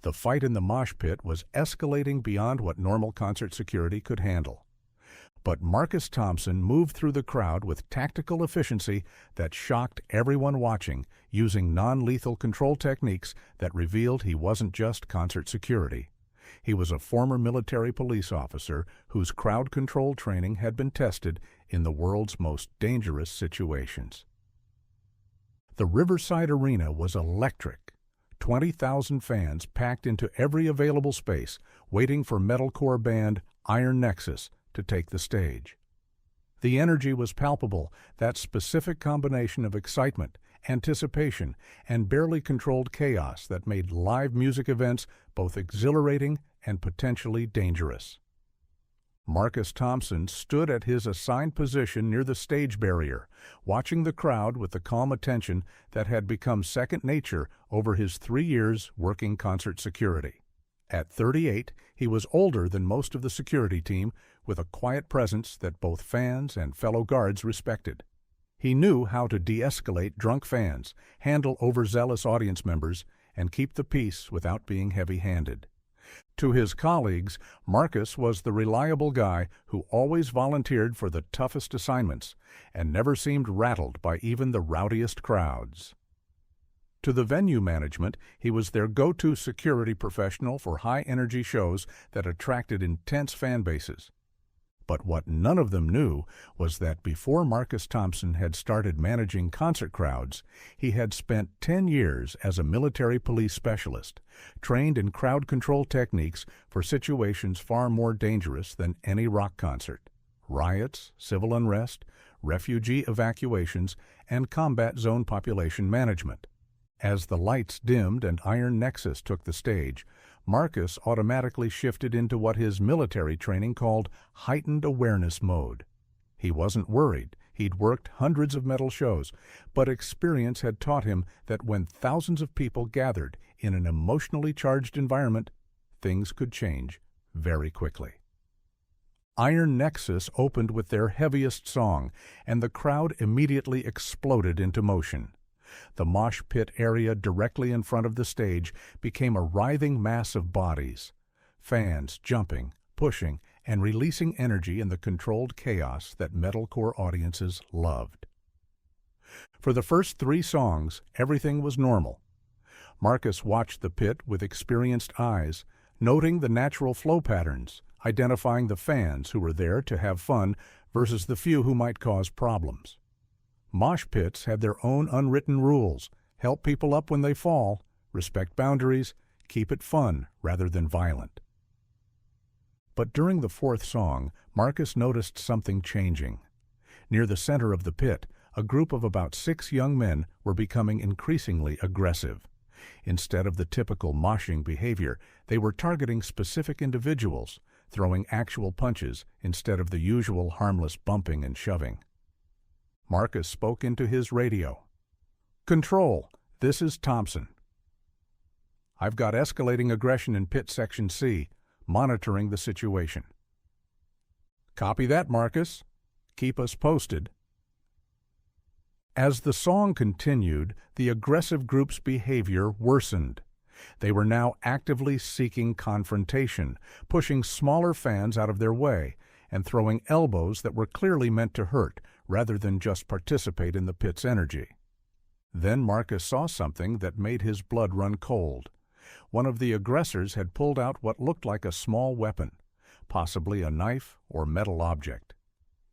The fight in the mosh pit was escalating beyond what normal concert security could handle. But Marcus Thompson moved through the crowd with tactical efficiency that shocked everyone watching, using non-lethal control techniques that revealed he wasn't just concert security. He was a former military police officer whose crowd control training had been tested in the world's most dangerous situations. The Riverside Arena was electric. 20,000 fans packed into every available space, waiting for metalcore band Iron Nexus to take the stage. The energy was palpable, that specific combination of excitement, anticipation, and barely controlled chaos that made live music events both exhilarating and potentially dangerous. Marcus Thompson stood at his assigned position near the stage barrier, watching the crowd with the calm attention that had become second nature over his 3 years working concert security. At 38, he was older than most of the security team, with a quiet presence that both fans and fellow guards respected. He knew how to de-escalate drunk fans, handle overzealous audience members, and keep the peace without being heavy-handed. To his colleagues, Marcus was the reliable guy who always volunteered for the toughest assignments and never seemed rattled by even the rowdiest crowds. To the venue management, he was their go-to security professional for high-energy shows that attracted intense fan bases. But what none of them knew was that before Marcus Thompson had started managing concert crowds, he had spent 10 years as a military police specialist, trained in crowd control techniques for situations far more dangerous than any rock concert: riots, civil unrest, refugee evacuations, and combat zone population management. As the lights dimmed and Iron Nexus took the stage, Marcus automatically shifted into what his military training called heightened awareness mode. He wasn't worried. He'd worked hundreds of metal shows, but experience had taught him that when thousands of people gathered in an emotionally charged environment, things could change very quickly. Iron Nexus opened with their heaviest song, and the crowd immediately exploded into motion. The mosh pit area directly in front of the stage became a writhing mass of bodies, fans jumping, pushing, and releasing energy in the controlled chaos that metalcore audiences loved. For the first 3 songs, everything was normal. Marcus watched the pit with experienced eyes, noting the natural flow patterns, identifying the fans who were there to have fun versus the few who might cause problems. Mosh pits had their own unwritten rules: help people up when they fall, respect boundaries, keep it fun rather than violent. But during the 4th song, Marcus noticed something changing. Near the center of the pit, a group of about 6 young men were becoming increasingly aggressive. Instead of the typical moshing behavior, they were targeting specific individuals, throwing actual punches instead of the usual harmless bumping and shoving. Marcus spoke into his radio. "Control, this is Thompson. I've got escalating aggression in pit section C, monitoring the situation." "Copy that, Marcus. Keep us posted." As the song continued, the aggressive group's behavior worsened. They were now actively seeking confrontation, pushing smaller fans out of their way, and throwing elbows that were clearly meant to hurt, rather than just participate in the pit's energy. Then Marcus saw something that made his blood run cold. One of the aggressors had pulled out what looked like a small weapon, possibly a knife or metal object.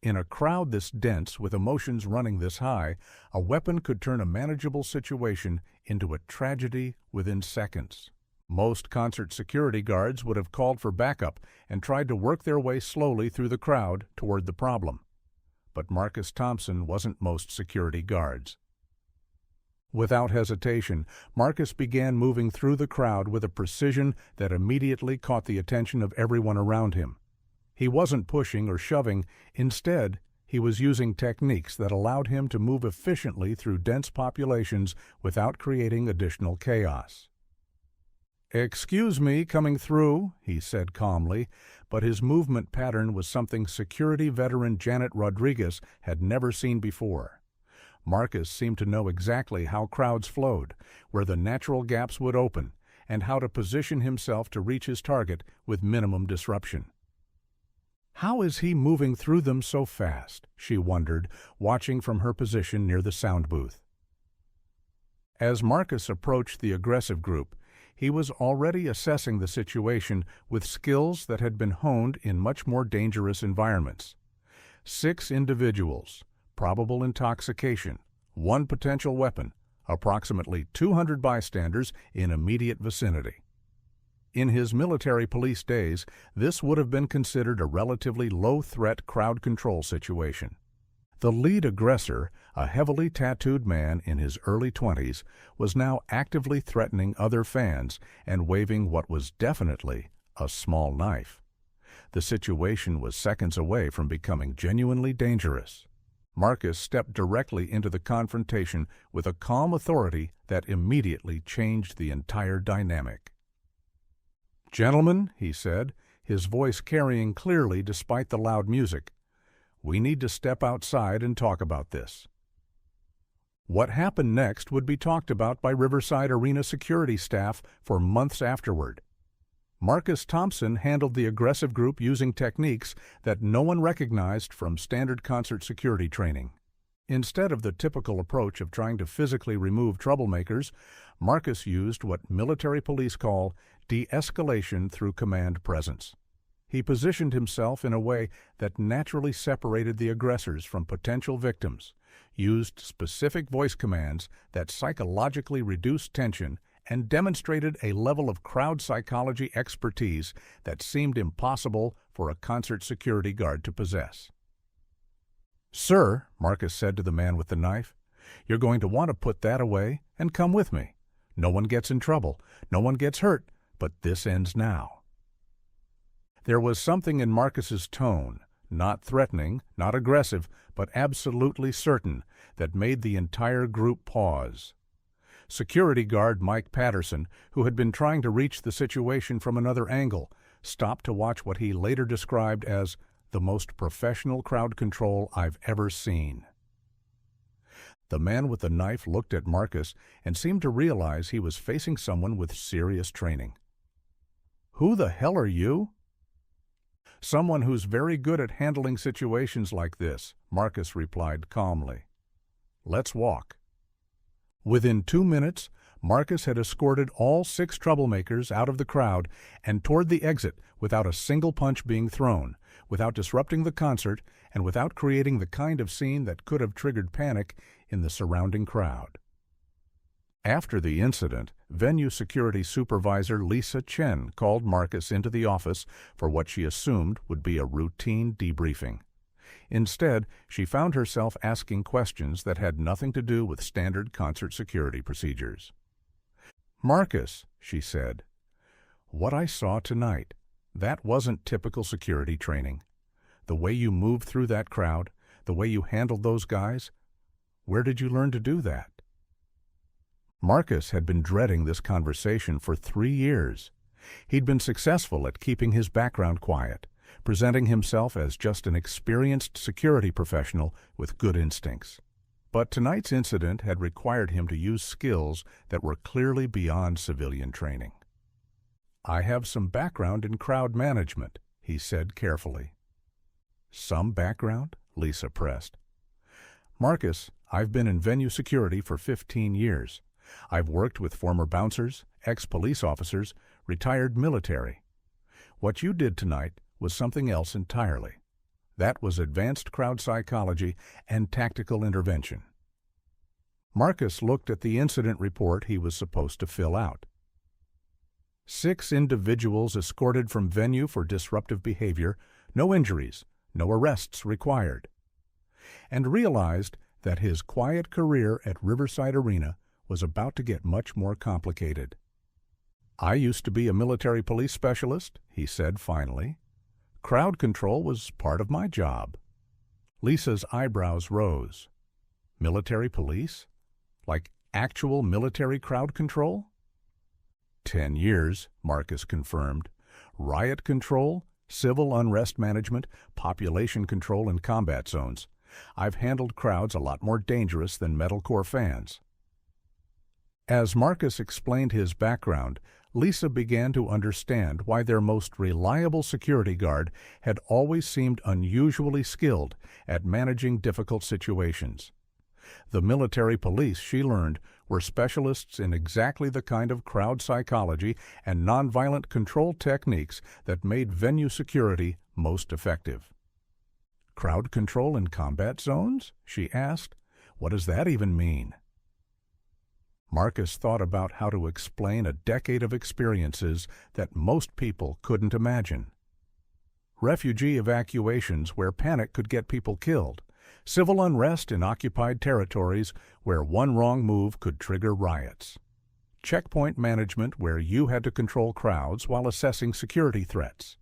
In a crowd this dense, with emotions running this high, a weapon could turn a manageable situation into a tragedy within seconds. Most concert security guards would have called for backup and tried to work their way slowly through the crowd toward the problem. But Marcus Thompson wasn't most security guards. Without hesitation, Marcus began moving through the crowd with a precision that immediately caught the attention of everyone around him. He wasn't pushing or shoving. Instead, he was using techniques that allowed him to move efficiently through dense populations without creating additional chaos. "Excuse me coming through," he said calmly, but his movement pattern was something security veteran Janet Rodriguez had never seen before. Marcus seemed to know exactly how crowds flowed, where the natural gaps would open, and how to position himself to reach his target with minimum disruption. How is he moving through them so fast? She wondered, watching from her position near the sound booth. As Marcus approached the aggressive group, he was already assessing the situation with skills that had been honed in much more dangerous environments. 6 individuals, probable intoxication, 1 potential weapon, approximately 200 bystanders in immediate vicinity. In his military police days, this would have been considered a relatively low-threat crowd control situation. The lead aggressor, a heavily tattooed man in his early 20s, was now actively threatening other fans and waving what was definitely a small knife. The situation was seconds away from becoming genuinely dangerous. Marcus stepped directly into the confrontation with a calm authority that immediately changed the entire dynamic. "Gentlemen," he said, his voice carrying clearly despite the loud music, "we need to step outside and talk about this." What happened next would be talked about by Riverside Arena security staff for months afterward. Marcus Thompson handled the aggressive group using techniques that no one recognized from standard concert security training. Instead of the typical approach of trying to physically remove troublemakers, Marcus used what military police call de-escalation through command presence. He positioned himself in a way that naturally separated the aggressors from potential victims, used specific voice commands that psychologically reduced tension, and demonstrated a level of crowd psychology expertise that seemed impossible for a concert security guard to possess. "Sir," Marcus said to the man with the knife, "you're going to want to put that away and come with me. No one gets in trouble, no one gets hurt, but this ends now." There was something in Marcus's tone, not threatening, not aggressive, but absolutely certain, that made the entire group pause. Security guard Mike Patterson, who had been trying to reach the situation from another angle, stopped to watch what he later described as the most professional crowd control I've ever seen. The man with the knife looked at Marcus and seemed to realize he was facing someone with serious training. "Who the hell are you?" "Someone who's very good at handling situations like this," Marcus replied calmly. "Let's walk." Within 2 minutes, Marcus had escorted all 6 troublemakers out of the crowd and toward the exit without a single punch being thrown, without disrupting the concert, and without creating the kind of scene that could have triggered panic in the surrounding crowd. After the incident, venue security supervisor Lisa Chen called Marcus into the office for what she assumed would be a routine debriefing. Instead, she found herself asking questions that had nothing to do with standard concert security procedures. "Marcus," she said, "what I saw tonight, that wasn't typical security training. The way you moved through that crowd, the way you handled those guys, where did you learn to do that?" Marcus had been dreading this conversation for 3 years. He'd been successful at keeping his background quiet, presenting himself as just an experienced security professional with good instincts. But tonight's incident had required him to use skills that were clearly beyond civilian training. "I have some background in crowd management," he said carefully. "Some background?" Lisa pressed. "Marcus, I've been in venue security for 15 years. I've worked with former bouncers, ex-police officers, retired military. What you did tonight was something else entirely. That was advanced crowd psychology and tactical intervention." Marcus looked at the incident report he was supposed to fill out. 6 individuals escorted from venue for disruptive behavior, no injuries, no arrests required. And realized that his quiet career at Riverside Arena was about to get much more complicated. "I used to be a military police specialist," he said finally. "Crowd control was part of my job." Lisa's eyebrows rose. "Military police? Like actual military crowd control?" 10 years, Marcus confirmed. "Riot control, civil unrest management, population control in combat zones. I've handled crowds a lot more dangerous than metalcore fans." As Marcus explained his background, Lisa began to understand why their most reliable security guard had always seemed unusually skilled at managing difficult situations. The military police, she learned, were specialists in exactly the kind of crowd psychology and nonviolent control techniques that made venue security most effective. "Crowd control in combat zones?" she asked. "What does that even mean?" Marcus thought about how to explain a decade of experiences that most people couldn't imagine. Refugee evacuations where panic could get people killed, civil unrest in occupied territories where one wrong move could trigger riots, checkpoint management where you had to control crowds while assessing security threats.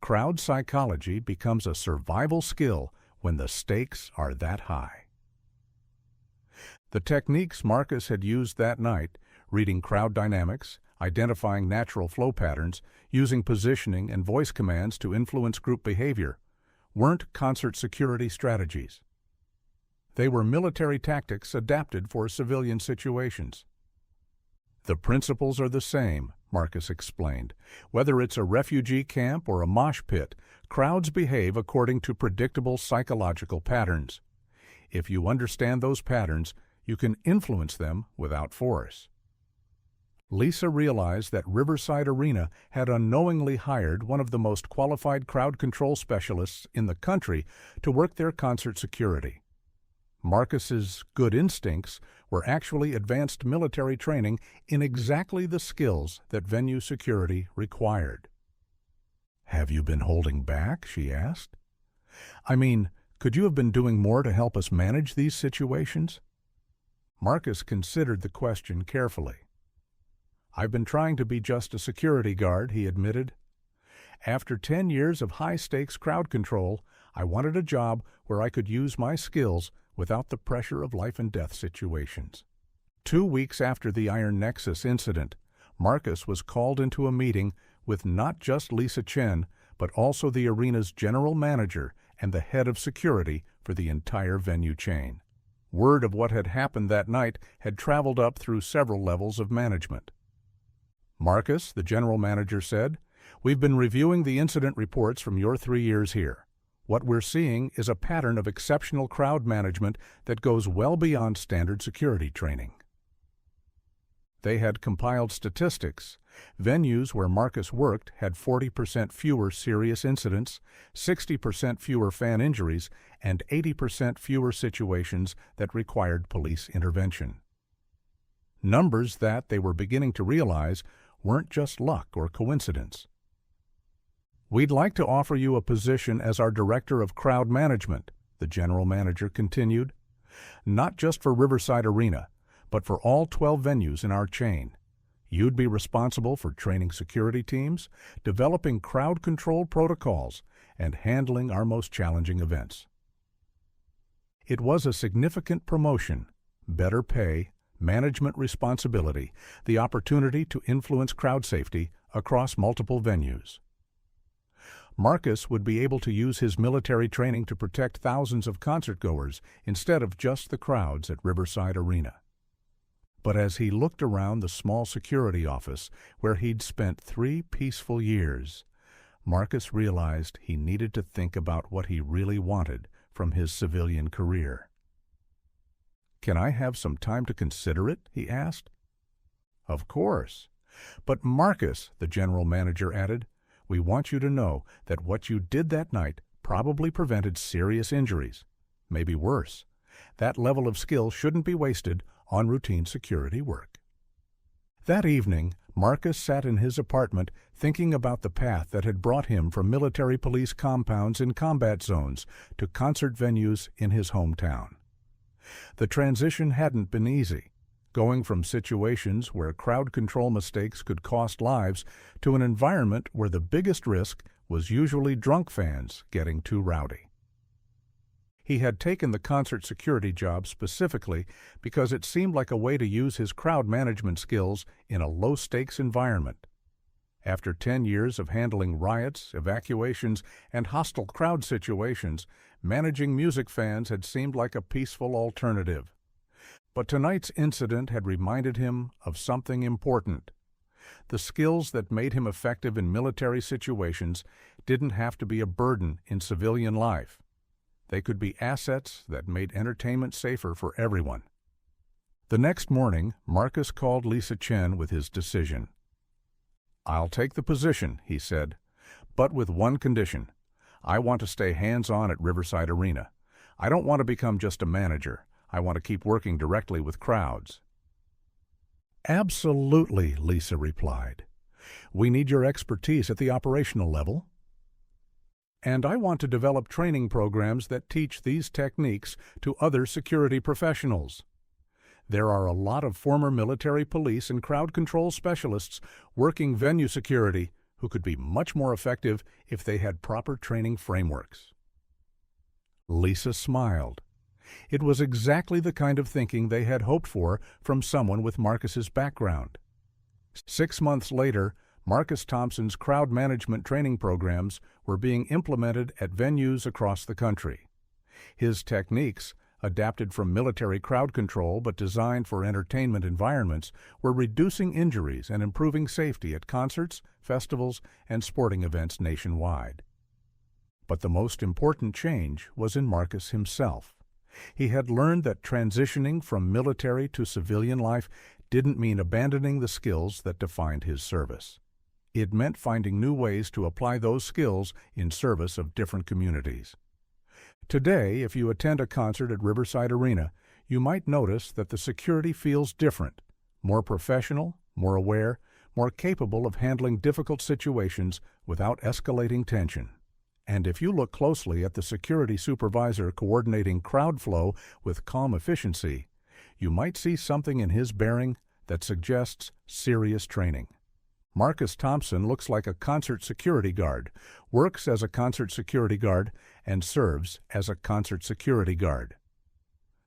Crowd psychology becomes a survival skill when the stakes are that high. The techniques Marcus had used that night, reading crowd dynamics, identifying natural flow patterns, using positioning and voice commands to influence group behavior, weren't concert security strategies. They were military tactics adapted for civilian situations. "The principles are the same," Marcus explained. "Whether it's a refugee camp or a mosh pit, crowds behave according to predictable psychological patterns. If you understand those patterns, you can influence them without force." Lisa realized that Riverside Arena had unknowingly hired one of the most qualified crowd control specialists in the country to work their concert security. Marcus's good instincts were actually advanced military training in exactly the skills that venue security required. "Have you been holding back?" she asked. "I mean, could you have been doing more to help us manage these situations?" Marcus considered the question carefully. "I've been trying to be just a security guard," he admitted. "After 10 years of high-stakes crowd control, I wanted a job where I could use my skills without the pressure of life-and-death situations." 2 weeks after the Iron Nexus incident, Marcus was called into a meeting with not just Lisa Chen, but also the arena's general manager and the head of security for the entire venue chain. Word of what had happened that night had traveled up through several levels of management. "Marcus," the general manager said, "we've been reviewing the incident reports from your 3 years here. What we're seeing is a pattern of exceptional crowd management that goes well beyond standard security training." They had compiled statistics. Venues where Marcus worked had 40% fewer serious incidents, 60% fewer fan injuries, and 80% fewer situations that required police intervention. Numbers that, they were beginning to realize, weren't just luck or coincidence. "We'd like to offer you a position as our Director of Crowd Management," the general manager continued. "Not just for Riverside Arena, but for all 12 venues in our chain. You'd be responsible for training security teams, developing crowd control protocols, and handling our most challenging events." It was a significant promotion, better pay, management responsibility, the opportunity to influence crowd safety across multiple venues. Marcus would be able to use his military training to protect thousands of concertgoers instead of just the crowds at Riverside Arena. But as he looked around the small security office where he'd spent 3 peaceful years, Marcus realized he needed to think about what he really wanted from his civilian career. "Can I have some time to consider it?" he asked. "Of course. But Marcus," the general manager added, "we want you to know that what you did that night probably prevented serious injuries, maybe worse. That level of skill shouldn't be wasted on routine security work." That evening, Marcus sat in his apartment thinking about the path that had brought him from military police compounds in combat zones to concert venues in his hometown. The transition hadn't been easy, going from situations where crowd control mistakes could cost lives to an environment where the biggest risk was usually drunk fans getting too rowdy. He had taken the concert security job specifically because it seemed like a way to use his crowd management skills in a low-stakes environment. After 10 years of handling riots, evacuations, and hostile crowd situations, managing music fans had seemed like a peaceful alternative. But tonight's incident had reminded him of something important. The skills that made him effective in military situations didn't have to be a burden in civilian life. They could be assets that made entertainment safer for everyone. The next morning, Marcus called Lisa Chen with his decision. "I'll take the position," he said, "but with one condition. I want to stay hands-on at Riverside Arena. I don't want to become just a manager. I want to keep working directly with crowds." "Absolutely," Lisa replied. "We need your expertise at the operational level. And I want to develop training programs that teach these techniques to other security professionals. There are a lot of former military police and crowd control specialists working venue security who could be much more effective if they had proper training frameworks." Lisa smiled. It was exactly the kind of thinking they had hoped for from someone with Marcus's background. 6 months later, Marcus Thompson's crowd management training programs were being implemented at venues across the country. His techniques, adapted from military crowd control but designed for entertainment environments, were reducing injuries and improving safety at concerts, festivals, and sporting events nationwide. But the most important change was in Marcus himself. He had learned that transitioning from military to civilian life didn't mean abandoning the skills that defined his service. It meant finding new ways to apply those skills in service of different communities. Today, if you attend a concert at Riverside Arena, you might notice that the security feels different, more professional, more aware, more capable of handling difficult situations without escalating tension. And if you look closely at the security supervisor coordinating crowd flow with calm efficiency, you might see something in his bearing that suggests serious training. Marcus Thompson looks like a concert security guard, works as a concert security guard, and serves as a concert security guard.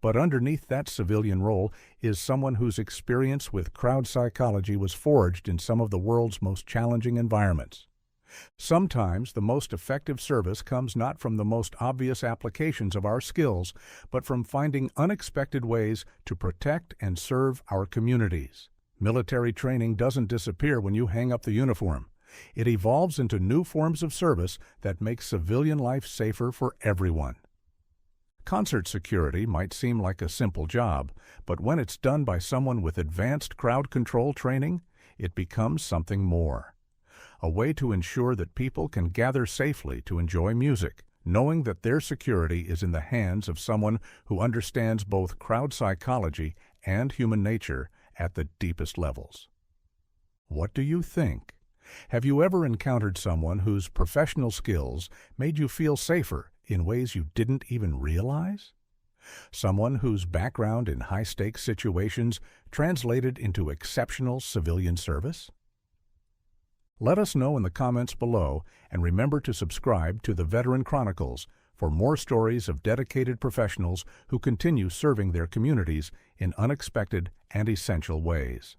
But underneath that civilian role is someone whose experience with crowd psychology was forged in some of the world's most challenging environments. Sometimes the most effective service comes not from the most obvious applications of our skills, but from finding unexpected ways to protect and serve our communities. Military training doesn't disappear when you hang up the uniform. It evolves into new forms of service that make civilian life safer for everyone. Concert security might seem like a simple job, but when it's done by someone with advanced crowd control training, it becomes something more. A way to ensure that people can gather safely to enjoy music, knowing that their security is in the hands of someone who understands both crowd psychology and human nature at the deepest levels. What do you think? Have you ever encountered someone whose professional skills made you feel safer in ways you didn't even realize? Someone whose background in high-stakes situations translated into exceptional civilian service? Let us know in the comments below, and remember to subscribe to the Veteran Chronicles for more stories of dedicated professionals who continue serving their communities in unexpected and essential ways.